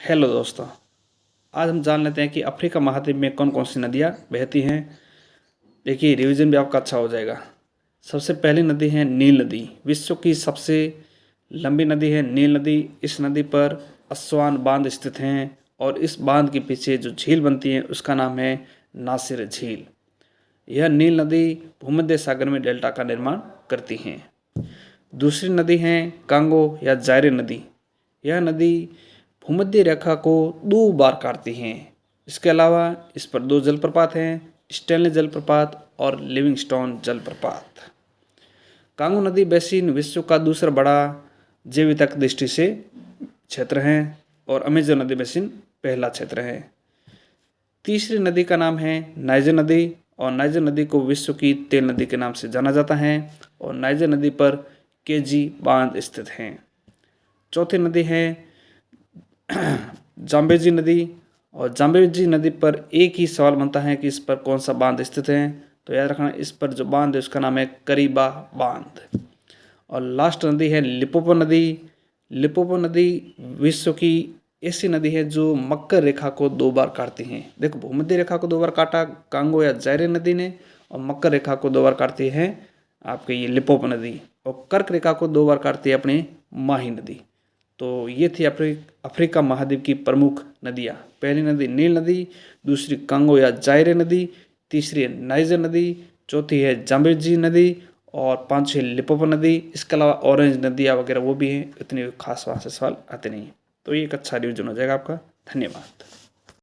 Hello दोस्तों, आज हम जान लेते हैं कि अफ्रीका महाद्वीप में कौन कौन सी नदियाँ बहती हैं। देखिए, रिवीजन भी आपका अच्छा हो जाएगा। सबसे पहली नदी है नील नदी। विश्व की सबसे लंबी नदी है नील नदी। इस नदी पर अस्वान बांध स्थित हैं और इस बांध के पीछे जो झील बनती है उसका नाम है नासिर झील। यह नील नदी भूमध्य सागर में डेल्टा का निर्माण करती हैं। दूसरी नदी है कांगो या जायरे नदी। यह नदी भूमध्य रेखा को 2 बार काटती हैं। इसके अलावा इस पर 2 जलप्रपात हैं, स्टैनली जलप्रपात और लिविंगस्टोन जलप्रपात। कांगो नदी बेसिन विश्व का दूसरा बड़ा जैविक दृष्टि से क्षेत्र है और अमेजन नदी बेसिन पहला क्षेत्र है। तीसरी नदी का नाम है नाइजर नदी और नाइजर नदी को विश्व की तेल नदी के नाम से जाना जाता है और नाइजर नदी पर केजी बांध स्थित हैं। चौथी नदी है जाम्बेजी नदी और जाम्बेजी नदी पर एक ही सवाल बनता है कि इस पर कौन सा बांध स्थित है। तो याद रखना, इस पर जो बांध है उसका नाम है करीबा बांध। और लास्ट नदी है लिपोपो नदी। लिपोपो नदी विश्व की ऐसी नदी है जो मकर रेखा को 2 बार काटती है। देखो, भूमध्य रेखा को 2 बार काटा कांगो या जायरे नदी ने और मकर रेखा को 2 बार काटती है आपके ये लिपोपो नदी और कर्क रेखा को 2 बार काटती है अपनी माही नदी। तो ये थी अफ्रीका महाद्वीप की प्रमुख नदियाँ। पहली नदी नील नदी, दूसरी कांगो या जायरे नदी, तीसरी है नाइजर नदी, चौथी है जाम्बेजी नदी और पांचवी लिपोपो नदी। इसके अलावा ऑरेंज नदियाँ वगैरह वो भी हैं, इतने खास वहाँ से सवाल आते नहीं। तो ये एक अच्छा रिवीजन हो जाएगा आपका। धन्यवाद।